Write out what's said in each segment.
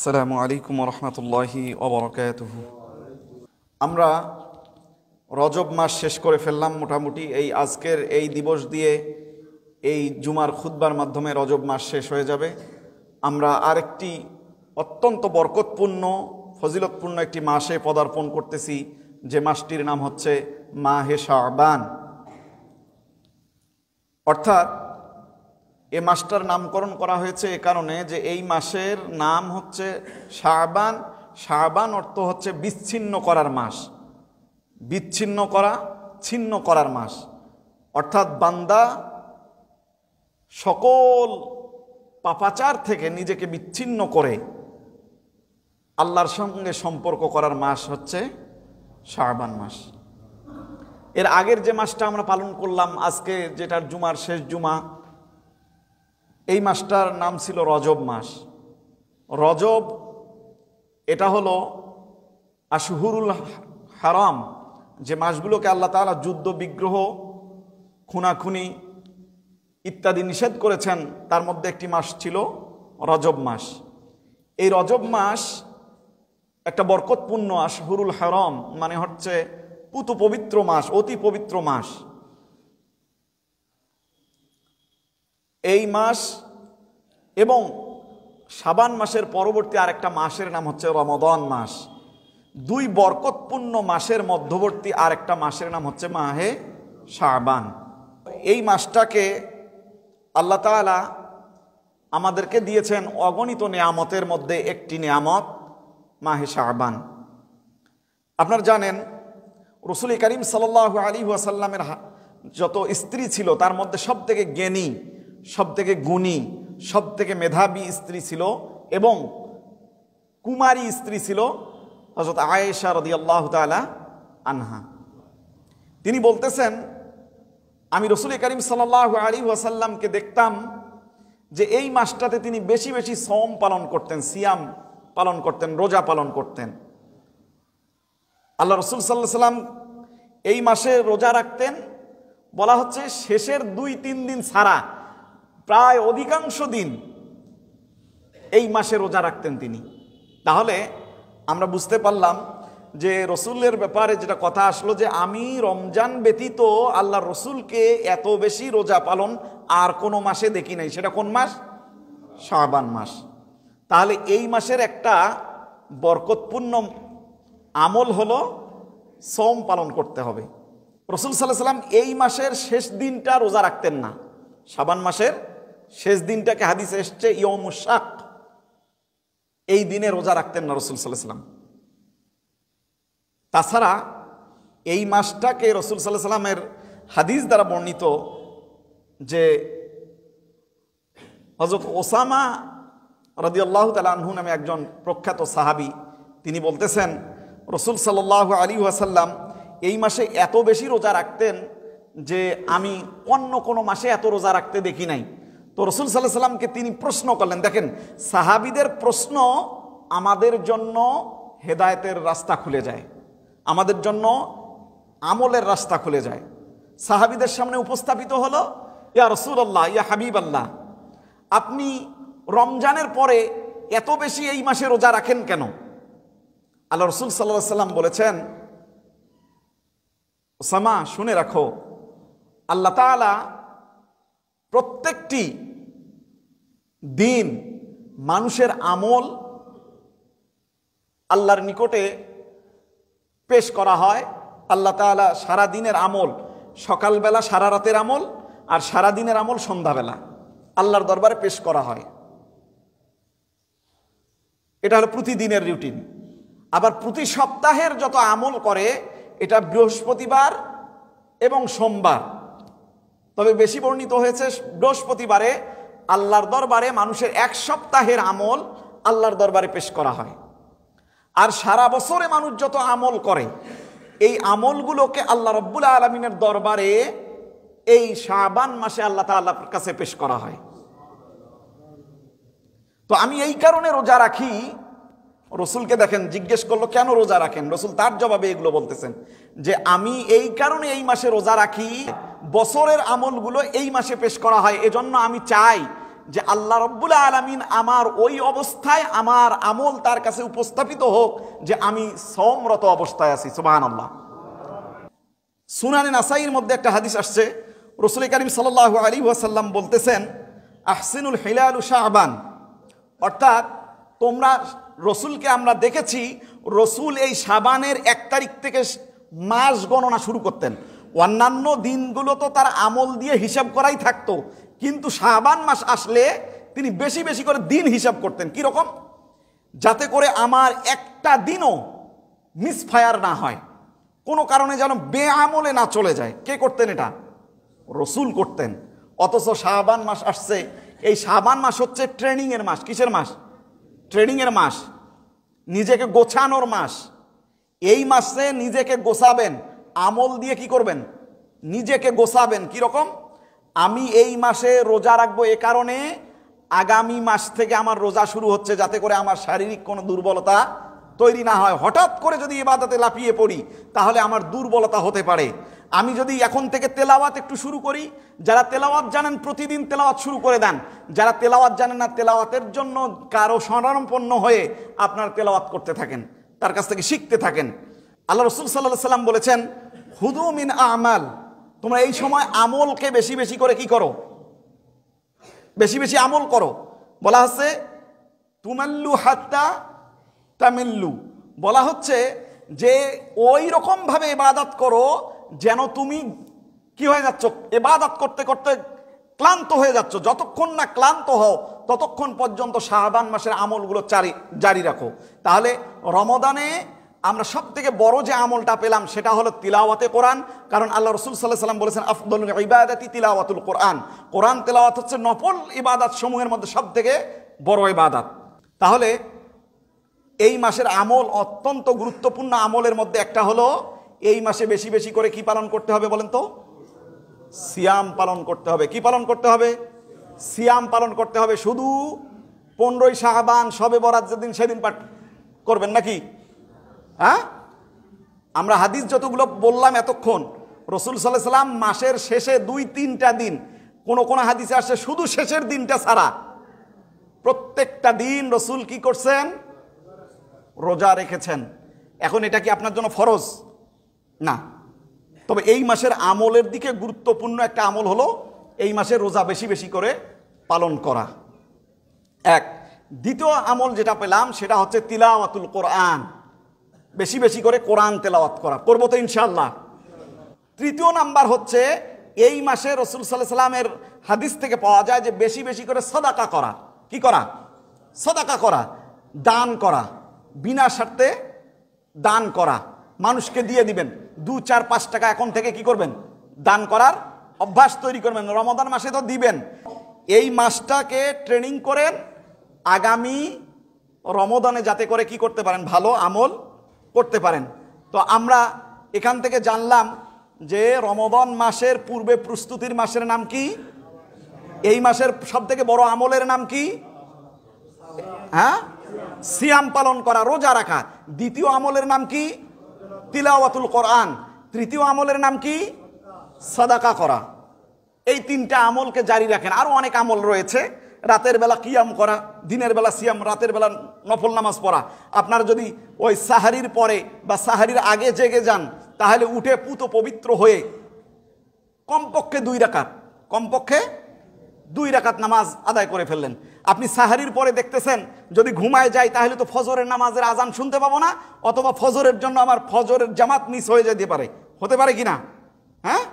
আসসালামু আলাইকুম রহমতুল্লাহি ওবরাকাতুহু। আমরা রজব মাস শেষ করে ফেললাম মোটামুটি। এই আজকের এই দিবস দিয়ে এই জুমার খুতবার মাধ্যমে রজব মাস শেষ হয়ে যাবে। আমরা আরেকটি অত্যন্ত বরকতপূর্ণ ফজিলতপূর্ণ একটি মাসে পদার্পণ করতেছি, যে মাসটির নাম হচ্ছে মাহে শাবান। অর্থাৎ এ মাসটার নামকরণ করা হয়েছে এ কারণে যে এই মাসের নাম হচ্ছে শাবান। শাবান অর্থ হচ্ছে বিচ্ছিন্ন করার মাস, বিচ্ছিন্ন করা, ছিন্ন করার মাস। অর্থাৎ বান্দা সকল পাপাচার থেকে নিজেকে বিচ্ছিন্ন করে আল্লাহর সঙ্গে সম্পর্ক করার মাস হচ্ছে শাবান মাস। এর আগের যে মাসটা আমরা পালন করলাম আজকে, যেটার জুমার শেষ জুমা, এই মাসটার নাম ছিল রজব মাস। রজব এটা হলো আশহুরুল হারাম, যে মাসগুলোকে আল্লাহ তাআলা যুদ্ধ, বিগ্রহ, খুনাখুনি ইত্যাদি নিষেধ করেছেন, তার মধ্যে একটি মাস ছিল রজব মাস। এই রজব মাস একটা বরকতপূর্ণ আশহুরুল হারাম, মানে হচ্ছে পুত পবিত্র মাস, অতি পবিত্র মাস। এই মাস এবং শাবান মাসের পরবর্তী আরেকটা মাসের নাম হচ্ছে রমাদান মাস। দুই বরকতপূর্ণ মাসের মধ্যবর্তী আরেকটা মাসের নাম হচ্ছে মাহে শাবান। এই মাসটাকে আল্লাহ তাআলা আমাদেরকে দিয়েছেন অগণিত নেয়ামতের মধ্যে একটি নেয়ামত মাহে শাবান। আপনারা জানেন রাসূল করিম সাল্লাল্লাহু আলাইহি ওয়াসাল্লামের যত স্ত্রী ছিল তার মধ্যে সবথেকে জ্ঞানী, সবথেকে গুণী, সবথেকে মেধাবী স্ত্রী ছিল এবং কুমারী স্ত্রী ছিল হযরত আয়েশা রাদিয়াল্লাহু তাআলা আনহা। তিনি বলতেছেন, আমি রাসূল করিম সাল্লাল্লাহু আলাইহি ওয়াসাল্লামকে দেখতাম যে এই মাসটাতে তিনি বেশি বেশি সওম পালন করতেন, সিয়াম পালন করতেন, রোজা পালন করতেন। আল্লাহ রাসূল সাল্লাল্লাহু আলাইহি ওয়াসাল্লাম এই মাসে রোজা রাখতেন। বলা হচ্ছে শেষের 2-3 দিন ছাড়া প্রায় অধিকাংশ দিন এই মাসে রোজা রাখতেন তিনি। তাহলে আমরা বুঝতে পারলাম যে রসুলের ব্যাপারে যেটা কথা আসলো, যে আমি রমজান ব্যতীত আল্লাহ রসুলকে এত বেশি রোজা পালন আর কোনো মাসে দেখি নাই। সেটা কোন মাস? শাবান মাস। তাহলে এই মাসের একটা বরকতপূর্ণ আমল হলো সওম পালন করতে হবে। রসুল সাল্লাল্লাহু আলাইহি ওয়াসাল্লাম এই মাসের শেষ দিনটা রোজা রাখতেন না। শাবান মাসের শেষ দিনটাকে হাদিসে এসছে ইয়মুশ শাক, এই দিনে রোজা রাখতেন না রসুল সাল্লাল্লাহু আলাইহি ওয়াসাল্লাম। তাছাড়া এই মাসটাকে রসুল সাল্লাল্লাহু আলাইহি ওয়াসাল্লামের হাদিস দ্বারা বর্ণিত যে হযরত ওসামা রাদিয়াল্লাহু তাআলা আনহু নামে একজন প্রখ্যাত সাহাবী, তিনি বলতেছেন রসুল সাল্লাল্লাহু আলাইহি ওয়াসাল্লাম এই মাসে এত বেশি রোজা রাখতেন যে আমি অন্য কোনো মাসে এত রোজা রাখতে দেখি নাই। তো রসুল সাল্লাল্লাহু আলাইহি ওয়াসাল্লামকে তিনি প্রশ্ন করলেন। দেখেন, সাহাবীদের প্রশ্ন আমাদের জন্য হেদায়েতের রাস্তা খুলে যায়, আমাদের জন্য আমলের রাস্তা খুলে যায়। সাহাবীদের সামনে উপস্থাপিত হলো, ইয়া রাসূলুল্লাহ, ইয়া হাবিবাল্লাহ, আপনি রমজানের পরে এত বেশি এই মাসে রোজা রাখেন কেন? আল্লাহ রাসূল সাল্লাল্লাহু আলাইহি ওয়াসাল্লাম বলেছেন, ওসামা শুনে রাখো, আল্লাহ তাআলা প্রত্যেকটি দিন মানুষের আমল আল্লাহর নিকটে পেশ করা হয়। আল্লাহ তাআলা সারা দিনের আমল, সকালবেলা সারা রাতের আমল আর সারা দিনের আমল সন্ধ্যাবেলা আল্লাহর দরবারে পেশ করা হয়। এটা হলো প্রতিদিনের রুটিন। আবার প্রতি সপ্তাহের যত আমল করে এটা বৃহস্পতিবার এবং সোমবার, তবে বেশি বর্ণিত হয়েছে বৃহস্পতিবারে আল্লাহর দরবারে মানুষের এক সপ্তাহের আমল আল্লাহর দরবারে পেশ করা হয়। আর সারা বছরে মানুষ যত আমল করে এই আমলগুলোকে আল্লাহ রাব্বুল আলামিনের দরবারে এই শাবান মাসে আল্লাহ তাআলার কাছে পেশ করা হয়। তো আমি এই কারণে রোজা রাখি। রসুলকে দেখেন জিজ্ঞেস করলো কেন রোজা রাখেন, রসুল তার জবাবে এগুলো বলতেছেন যে আমি এই কারণে এই মাসে রোজা রাখি, বছরের আমলগুলো এই মাসে পেশ করা হয়, এজন্য আমি চাই যে আল্লাহ রাব্বুল আলামিন আমার ওই অবস্থায় আমার আমল তার কাছে উপস্থাপিত হোক যে আমি সওমরত অবস্থায় আছি। সুবহানাল্লাহ। সুনানে নাসাইর মধ্যে একটা হাদিস আসছে, রাসূল করিম সাল্লাল্লাহু আলাইহি ওয়াসাল্লাম বলতেছেন, আহসিনুল হিলালু শাবান, অর্থাৎ তোমরা, রসুলকে আমরা দেখেছি রসুল এই শাবানের 1 তারিখ থেকে মাস গণনা শুরু করতেন। অন্যান্য দিনগুলো তো তার আমল দিয়ে হিসাব করাই থাকতো, কিন্তু শাবান মাস আসলে তিনি বেশি বেশি করে দিন হিসাব করতেন। কি রকম? যাতে করে আমার একটা দিনও মিসফায়ার না হয়, কোনো কারণে যেন বেআমলে না চলে যায়। কে করতেন এটা? রসুল করতেন। অথচ শাবান মাস আসছে, এই শাবান মাস হচ্ছে ট্রেনিংয়ের মাস। কিসের মাস? ট্রেনিংয়ের মাস, নিজেকে গোছানোর মাস। এই মাসে নিজেকে গোছাবেন, আমল দিয়ে কি করবেন? নিজেকে গোছাবেন। কিরকম? আমি এই মাসে রোজা রাখবো এ কারণে আগামী মাস থেকে আমার রোজা শুরু হচ্ছে, যাতে করে আমার শারীরিক কোনো দুর্বলতা তৈরি না হয়। হঠাৎ করে যদি ইবাদতে লাফিয়ে পড়ি তাহলে আমার দুর্বলতা হতে পারে। আমি যদি এখন থেকে তেলাওয়াত একটু শুরু করি, যারা তেলাওয়াত জানেন প্রতিদিন তেলাওয়াত শুরু করে দেন, যারা তেলাওয়াত জানেন না তেলাওয়াতের জন্য কারো শরণাপন্ন হয়ে আপনার তেলাওয়াত করতে থাকেন, তার কাছ থেকে শিখতে থাকেন। আল্লাহ রাসূল সাল্লাল্লাহু আলাইহি সাল্লাম বলেছেন, হুদু মিন আমাল, তোমরা এই সময় আমলকে বেশি বেশি করে কি করো? বেশি বেশি আমল করো। বলা হচ্ছে তুমাল্লু হাত্তা তামিল্লু, বলা হচ্ছে যে ওই রকম ভাবে ইবাদত করো যেন তুমি কি হয়ে যাচ্ছ? ইবাদত করতে করতে ক্লান্ত হয়ে যাচ্ছ। যতক্ষণ না ক্লান্ত হও ততক্ষণ পর্যন্ত শাবান মাসের আমলগুলো জারি রাখো। তাহলে রমাদানে আমরা সব থেকে বড় যে আমলটা পেলাম সেটা হলো তিলাওয়াতে কোরআন। কারণ আল্লাহ রাসূল সাল্লাল্লাহু আলাইহি সাল্লাম বলেছেন, আফদলুল ইবাদাতি তিলাওয়াতুল কোরআন। কোরআন তেলাওয়াত হচ্ছে নফল ইবাদত সমূহের মধ্যে সব থেকে বড় ইবাদত। তাহলে এই মাসের আমল অত্যন্ত গুরুত্বপূর্ণ আমলের মধ্যে একটা হলো এই মাসে বেশি বেশি করে কি পালন করতে হবে বলেন তো? সিয়াম পালন করতে হবে। কি পালন করতে হবে? সিয়াম পালন করতে হবে। শুধু 15ই শাবান শবে বরাত যেদিন সেদিন পাঠ করবেন নাকি? হ্যাঁ, আমরা হাদিস যতগুলো বললাম এতক্ষণ, রাসূল সাল্লাল্লাহু আলাইহি সাল্লাম মাসের শেষে 2-3টা দিন, কোন কোন হাদিসে আসে শুধু শেষের দিনটা ছাড়া প্রত্যেকটা দিন রাসূল কি করছেন? রোজা রেখেছেন। এখন এটা কি আপনার জন্য ফরজ? না। তবে এই মাসের আমলের দিকে গুরুত্বপূর্ণ একটা আমল হলো এই মাসে রোজা বেশি বেশি করে পালন করা। এক। দ্বিতীয় আমল যেটা পেলাম সেটা হচ্ছে তিলাওয়াতুল কোরআন, বেশি বেশি করে কোরআন তেলাওয়াত করা। করবো তো ইনশাআল্লাহ। তৃতীয় নাম্বার হচ্ছে এই মাসে রাসূল সাল্লাল্লাহু আলাইহি সাল্লামের হাদিস থেকে পাওয়া যায় যে বেশি বেশি করে সাদাকা করা। কি করা? সাদাকা করা, দান করা, বিনা স্বার্থে দান করা। মানুষকে দিয়ে দিবেন 2, 4, 5 টাকা এখন থেকে কি করবেন? দান করার অভ্যাস তৈরি করবেন। রমাদান মাসে তো দিবেন। এই মাসটাকে ট্রেনিং করেন আগামী রমাদানে যাতে করে কি করতে পারেন? ভালো আমল করতে পারেন। তো আমরা এখান থেকে জানলাম যে রমাদান মাসের পূর্বে প্রস্তুতির মাসের নাম কি? এই মাসের সব থেকে বড় আমলের নাম কি? হ্যাঁ, সিয়াম পালন করা, রোজা রাখা। দ্বিতীয় আমলের নাম কি? তিলাওয়াতুল কোরআন। তৃতীয় আমলের নাম কি? সাদাকা করা। এই 3টা আমলকে জারি রাখেন। আরো অনেক আমল রয়েছে। রাতের বেলা কিয়াম করা, দিনের বেলা সিয়াম, রাতের বেলা নফল নামাজ পড়া। আপনার যদি ওই সাহারির পরে বা সাহারির আগে জেগে যান তাহলে উঠে পুত পবিত্র হয়ে কমপক্ষে 2 রাকাত, কমপক্ষে 2 রাকাত নামাজ আদায় করে ফেললেন। আপনি সাহারির পরে দেখতেছেন যদি ঘুমায় যায় তাহলে তো ফজরের নামাজের আজান শুনতে পাবো না, অথবা ফজরের জন্য আমার ফজরের জামাত মিস হয়ে যেতে পারে। হতে পারে কি না? হ্যাঁ,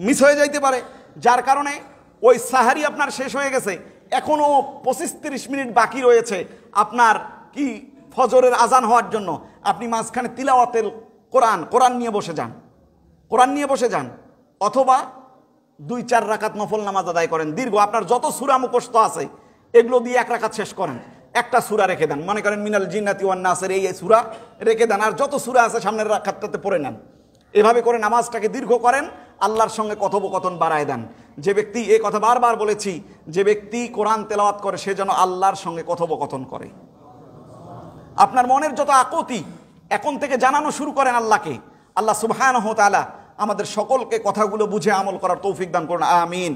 মিস হয়ে যাইতে পারে। যার কারণে ওই সাহারি আপনার শেষ হয়ে গেছে, এখনো 25-30 মিনিট বাকি রয়েছে আপনার কি ফজরের আজান হওয়ার জন্য। আপনি মাঝখানে তিলাওয়াতের কোরআন নিয়ে বসে যান, কোরআন নিয়ে বসে যান, অথবা 2-4 রাকাত নফল নামাজ আদায় করেন। দীর্ঘ আপনার যত সূরা মুখস্থ আছে এগুলো দিয়ে 1 রাকাত শেষ করেন। একটা সূরা রেখে দেন, মনে করেন মিনাল জিন্নাতি ওয়ান নাসের এই সূরা রেখে দেন, আর যত সূরা আছে সামনের রাকাতটাতে পড়ে নেন। এভাবে করে নামাজটাকে দীর্ঘ করেন, আল্লাহর সঙ্গে কথোপকথন বাড়ায় দেন। যে ব্যক্তি, এই কথা বারবার বলেছি, যে ব্যক্তি কোরআন তেলাওয়াত করে সে যেন আল্লাহর সঙ্গে কথোপকথন করে। আপনার মনের যত আকুতি এখন থেকে জানানো শুরু করেন আল্লাহকে। আল্লাহ সুবহানাহু ওয়া তাআলা আমাদের সকলকে কথাগুলো বুঝে আমল করার তৌফিক দান করুন, আমিন।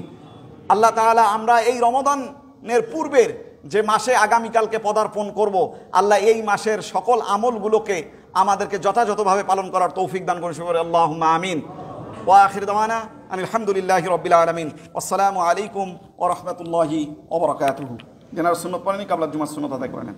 আল্লাহ তাআলা আমরা এই রমাদানের পূর্বের যে মাসে আগামীকালকে পদার্পণ করব, আল্লাহ এই মাসের সকল আমলগুলোকে আমাদেরকে যথাযথভাবে পালন করার তৌফিক দান করুন। শুকর আল্লাহুম্মা আমিন। ওয়া আখির দাওয়ানা আলহামদুলিল্লাহি রাব্বিল আলামিন। আসসালামু আলাইকুম ওয়া রাহমাতুল্লাহি ওয়া বারাকাতুহু। যারা সুন্নাত পড়েনি কাবলা জুমার সুন্নাত আদায় করে নেন।